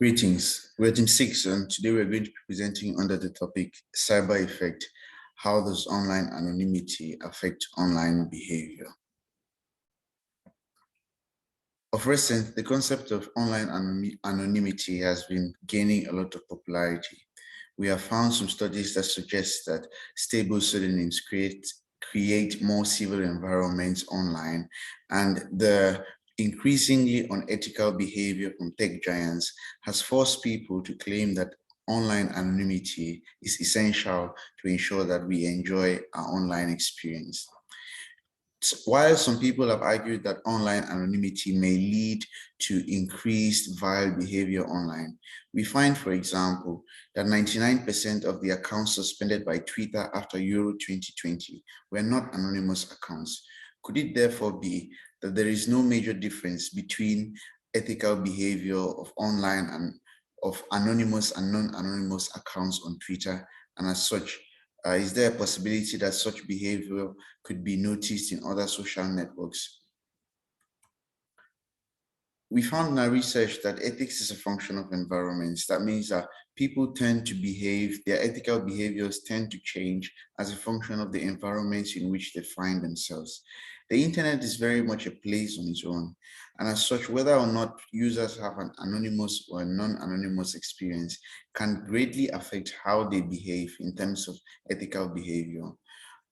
Greetings, we're Team 6, and today we're going to be presenting under the topic Cyber Effect. How does online anonymity affect online behavior? Of recent, the concept of online anonymity has been gaining a lot of popularity. We have found some studies that suggest that stable pseudonyms create more civil environments online, and the increasingly unethical behavior from tech giants has forced people to claim that online anonymity is essential to ensure that we enjoy our online experience. While some people have argued that online anonymity may lead to increased vile behavior online, we find, for example, that 99% of the accounts suspended by Twitter after Euro 2020 were not anonymous accounts. Could it therefore be that there is no major difference between ethical behavior of online and of anonymous and non-anonymous accounts on Twitter, and as such, is there a possibility that such behavior could be noticed in other social networks? We found in our research that ethics is a function of environments. That means that people tend to behave, their ethical behaviors tend to change as a function of the environments in which they find themselves. The internet is very much a place on its own. And as such, whether or not users have an anonymous or a non-anonymous experience can greatly affect how they behave in terms of ethical behavior.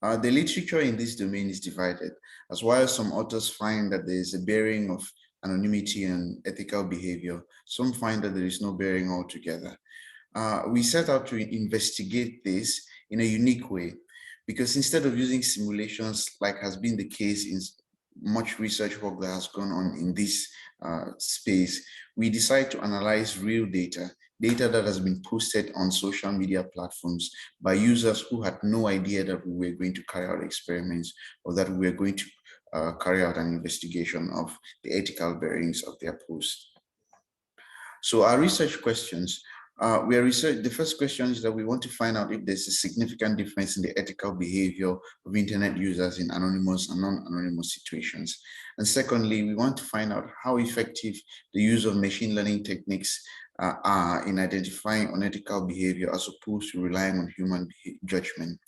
The literature in this domain is divided, as while some authors find that there is a bearing of anonymity and ethical behavior, some find that there is no bearing altogether. We set out to investigate this in a unique way, because instead of using simulations like has been the case in much research work that has gone on in this space, we decide to analyze real data that has been posted on social media platforms by users who had no idea that we were going to carry out experiments or that we were going to carry out an investigation of the ethical bearings of their posts. So our research questions, the first question is that we want to find out if there's a significant difference in the ethical behavior of internet users in anonymous and non-anonymous situations. And secondly, we want to find out how effective the use of machine learning techniques are in identifying unethical behavior as opposed to relying on human judgment.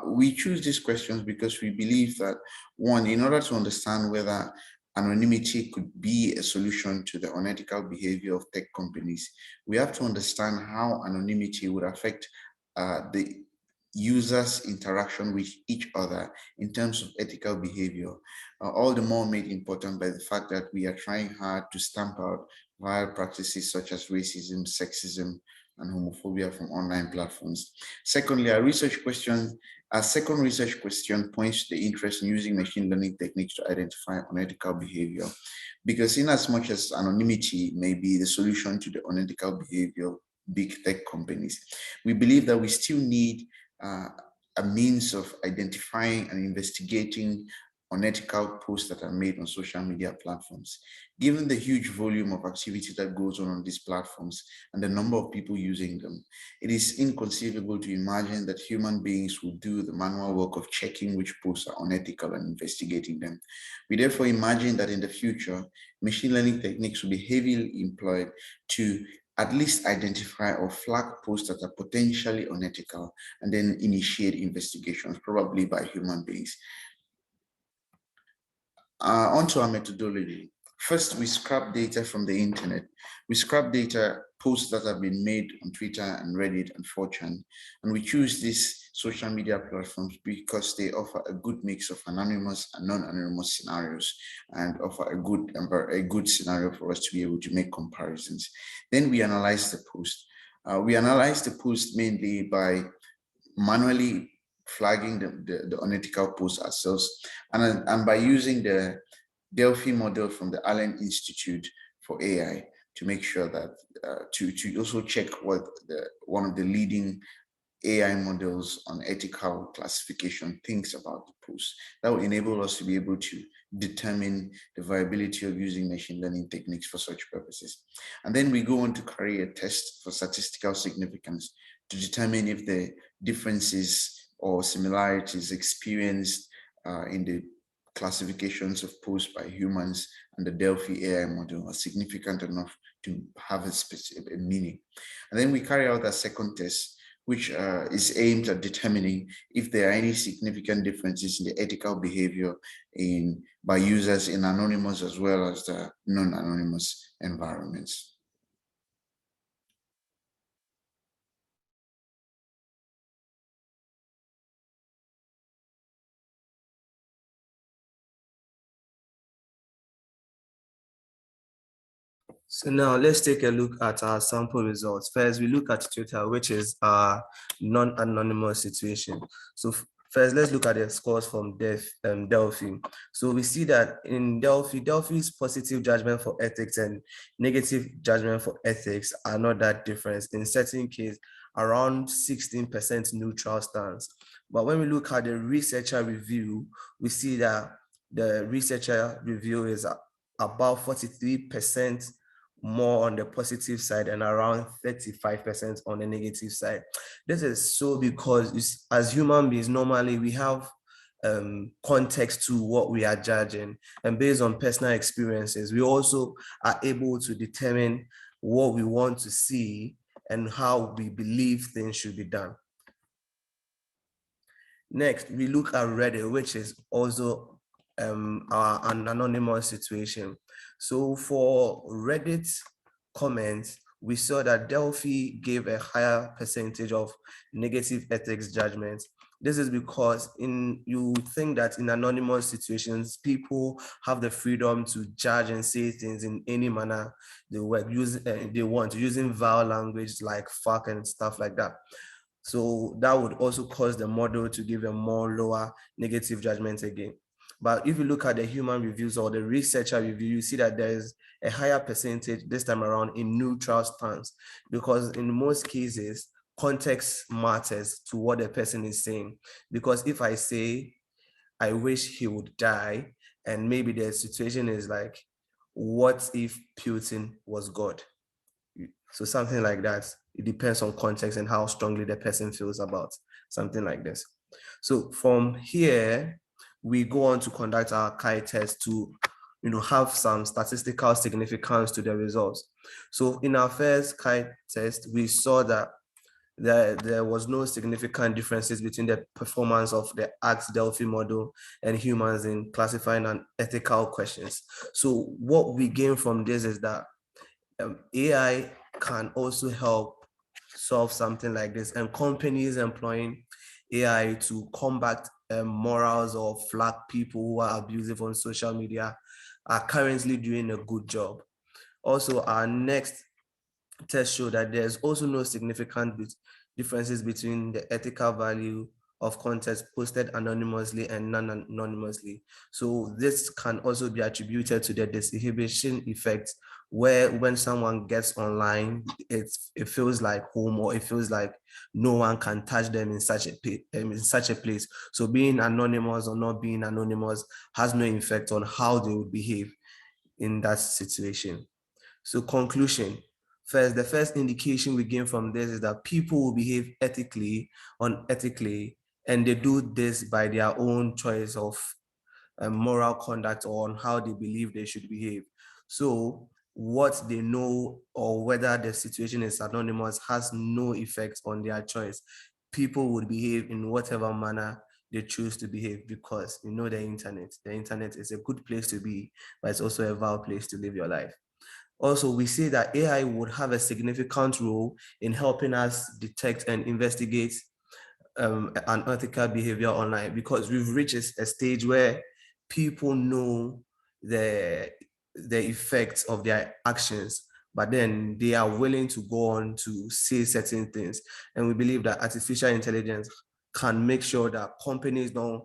We choose these questions because we believe that, one, in order to understand whether anonymity could be a solution to the unethical behavior of tech companies, we have to understand how anonymity would affect the users' interaction with each other in terms of ethical behavior, all the more made important by the fact that we are trying hard to stamp out vile practices such as racism, sexism, and homophobia from online platforms. Secondly, our second research question points to the interest in using machine learning techniques to identify unethical behavior. Because in as much as anonymity may be the solution to the unethical behavior of big tech companies, we believe that we still need a means of identifying and investigating unethical posts that are made on social media platforms. Given the huge volume of activity that goes on these platforms and the number of people using them, it is inconceivable to imagine that human beings will do the manual work of checking which posts are unethical and investigating them. We therefore imagine that in the future, machine learning techniques will be heavily employed to at least identify or flag posts that are potentially unethical and then initiate investigations, probably by human beings. Onto our methodology. First, we scrap data from the internet. We scrap data, posts that have been made on Twitter and Reddit and 4chan, and we choose these social media platforms because they offer a good mix of anonymous and non-anonymous scenarios and offer a good scenario for us to be able to make comparisons. Then we analyze the post. We analyze the post mainly by manually flagging the unethical posts ourselves and by using the Delphi model from the Allen Institute for AI to make sure that to also check what one of the leading AI models on ethical classification thinks about the post. That will enable us to be able to determine the viability of using machine learning techniques for such purposes. And then we go on to carry a test for statistical significance to determine if the differences or similarities experienced in the classifications of posts by humans and the Delphi AI model are significant enough to have a specific meaning. And then we carry out a second test, which is aimed at determining if there are any significant differences in the ethical behavior by users in anonymous as well as the non-anonymous environments. So now let's take a look at our sample results. First, we look at Twitter, which is our non-anonymous situation. So first, let's look at the scores from Delphi. So we see that in Delphi's positive judgment for ethics and negative judgment for ethics are not that different. In certain cases, around 16% neutral stance. But when we look at the researcher review, we see that the researcher review is about 43% more on the positive side and around 35% on the negative side. This is so because as human beings, normally we have context to what we are judging, and based on personal experiences, we also are able to determine what we want to see and how we believe things should be done. Next, we look at Reddit, which is also an anonymous situation. So for Reddit comments, we saw that Delphi gave a higher percentage of negative ethics judgments. This is because you think that in anonymous situations, people have the freedom to judge and say things in any manner they want, using vile language like fuck and stuff like that. So that would also cause the model to give a more lower negative judgment again. But if you look at the human reviews or the researcher review, you see that there is a higher percentage this time around in neutral stance, because in most cases, context matters to what the person is saying. Because if I say, I wish he would die, and maybe the situation is like, what if Putin was God? So something like that. It depends on context and how strongly the person feels about something like this. So from here, we go on to conduct our chi test to have some statistical significance to the results. So in our first chi test, we saw that there was no significant differences between the performance of the Ask Delphi model and humans in classifying and ethical questions. So what we gain from this is that AI can also help solve something like this, and companies employing AI to combat morals or flag people who are abusive on social media are currently doing a good job. Also, our next test showed that there's also no significant differences between the ethical value of content posted anonymously and non-anonymously. So this can also be attributed to the disinhibition effect, where when someone gets online, it feels like home, or it feels like no one can touch them in such a place. So being anonymous or not being anonymous has no effect on how they would behave in that situation. So conclusion. First, the first indication we gain from this is that people will behave ethically, unethically, and they do this by their own choice of moral conduct or on how they believe they should behave. So what they know or whether the situation is anonymous has no effect on their choice. People would behave in whatever manner they choose to behave, because the internet is a good place to be, but it's also a vile place to live your life. Also, we see that AI would have a significant role in helping us detect and investigate unethical behavior online, because we've reached a stage where people know the effects of their actions, but then they are willing to go on to say certain things. And we believe that artificial intelligence can make sure that companies don't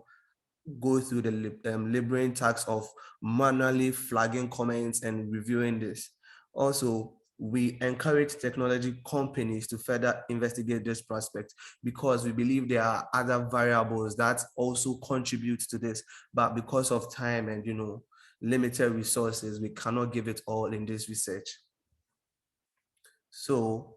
go through the laboring task of manually flagging comments and reviewing this. Also, we encourage technology companies to further investigate this prospect, because we believe there are other variables that also contribute to this, but because of time and limited resources, we cannot give it all in this research. So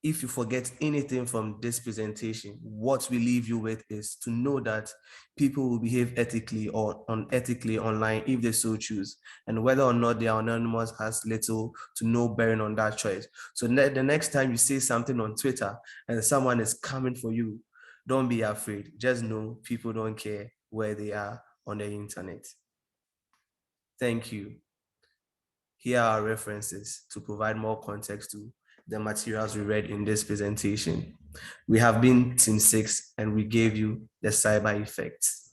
if you forget anything from this presentation, what we leave you with is to know that people will behave ethically or unethically online if they so choose, and whether or not they are anonymous has little to no bearing on that choice. So the next time you say something on Twitter and someone is coming for you, don't be afraid. Just know people don't care where they are on the internet. Thank you. Here are references to provide more context to the materials we read in this presentation. We have been Team 6 and we gave you the cyber effects.